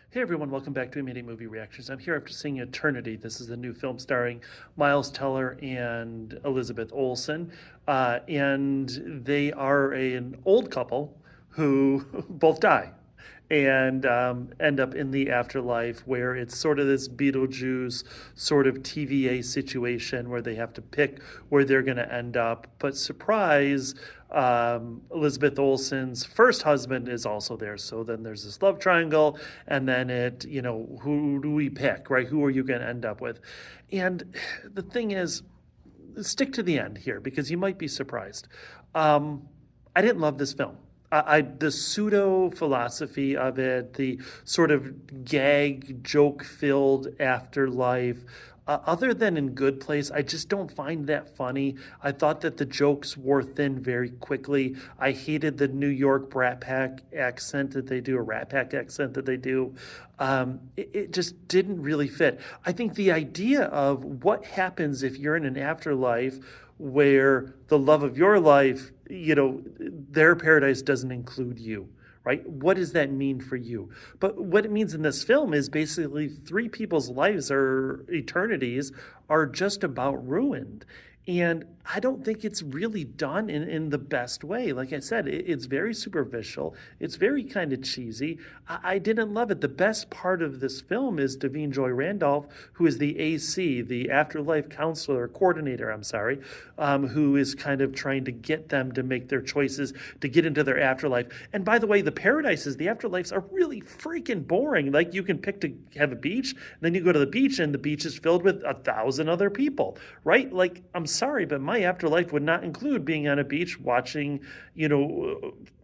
Hey everyone, welcome back to Immediate Movie Reactions. I'm here after seeing Eternity. This is a new film starring Miles Teller and Elizabeth Olsen. And they are an old couple who both die and end up in the afterlife where it's sort of this Beetlejuice sort of TVA situation where they have to pick where they're going to end up. But surprise, Elizabeth Olsen's first husband is also there. So then there's this love triangle, and then who do we pick, right? Who are you going to end up with? And the thing is, stick to the end here because you might be surprised. I didn't love this film. The pseudo philosophy of it, the sort of gag, joke filled afterlife, other than in Good Place, I just don't find that funny. I thought that the jokes wore thin very quickly. I hated the New York Brat Pack accent that they do, or Rat Pack accent that they do. It just didn't really fit. I think the idea of what happens if you're in an afterlife where the love of your life, their paradise doesn't include you, right? What does that mean for you? But what it means in this film is basically three people's lives or eternities are just about ruined. And I don't think it's really done in the best way. Like I said, it's very superficial. It's very kind of cheesy. I didn't love it. The best part of this film is Davine Joy Randolph, who is the AC, the afterlife counselor, coordinator, I'm sorry, who is kind of trying to get them to make their choices to get into their afterlife. And by the way, the paradises, the afterlives are really freaking boring. Like you can pick to have a beach, and then you go to the beach, and the beach is filled with 1,000 other people, right? Like, I'm sorry, but my afterlife would not include being on a beach watching,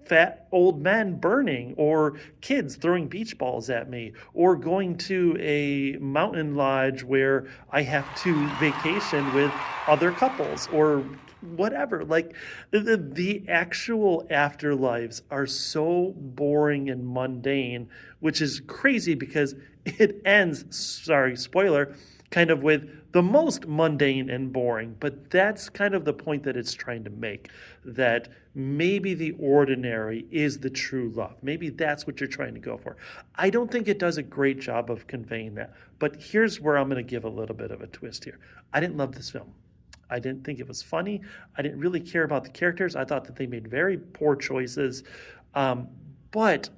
fat old men burning, or kids throwing beach balls at me, or going to a mountain lodge where I have to vacation with other couples, or whatever. Like the actual afterlives are so boring and mundane, which is crazy because it ends, sorry, spoiler, kind of with the most mundane and boring. But that's kind of the point that it's trying to make, that maybe the ordinary is the true love. Maybe that's what you're trying to go for. I don't think it does a great job of conveying that. But here's where I'm going to give a little bit of a twist here. I didn't love this film. I didn't think it was funny. I didn't really care about the characters. I thought that they made very poor choices. But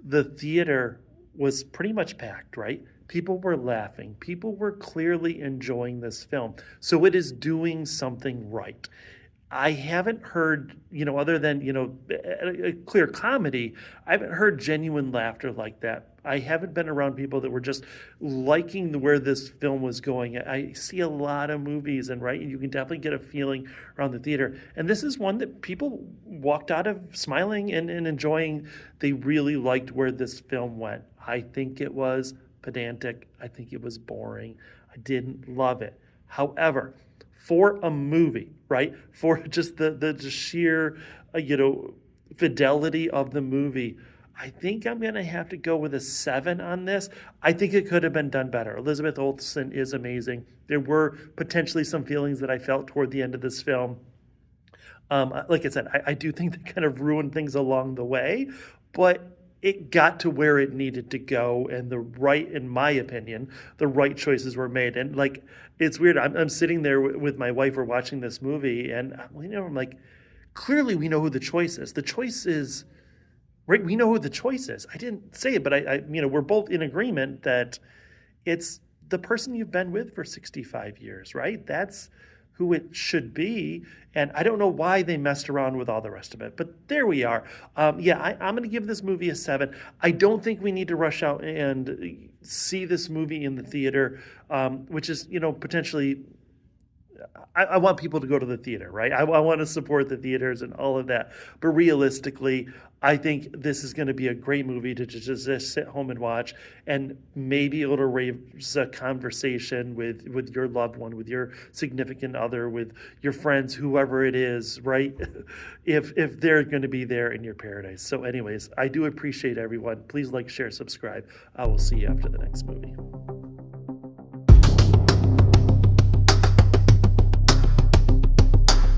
the theater was pretty much packed, right? People were laughing. People were clearly enjoying this film. So it is doing something right. I haven't heard, other than, a clear comedy, I haven't heard genuine laughter like that. I haven't been around people that were just liking where this film was going. I see a lot of movies, and right, you can definitely get a feeling around the theater. And this is one that people walked out of smiling and enjoying. They really liked where this film went. I think it was pedantic. I think it was boring. I didn't love it. However, for a movie, right? For just the sheer, fidelity of the movie, I think I'm going to have to go with a 7 on this. I think it could have been done better. Elizabeth Olsen is amazing. There were potentially some feelings that I felt toward the end of this film. Like I said, I do think they kind of ruined things along the way, but it got to where it needed to go, and in my opinion, the right choices were made. And like, it's weird. I'm sitting there with my wife. We're watching this movie, and I'm like, clearly we know who the choice is. The choice is, right? We know who the choice is. I didn't say it, but we're both in agreement that it's the person you've been with for 65 years, right? That's who it should be. And I don't know why they messed around with all the rest of it, but there we are. I'm going to give this movie a 7. I don't think we need to rush out and see this movie in the theater, which is, potentially, I want people to go to the theater, right? I want to support the theaters and all of that. But realistically, I think this is going to be a great movie to just sit home and watch, and maybe it'll raise a conversation with your loved one, with your significant other, with your friends, whoever it is, right? If they're going to be there in your paradise. So anyways, I do appreciate everyone. Please like, share, subscribe. I will see you after the next movie.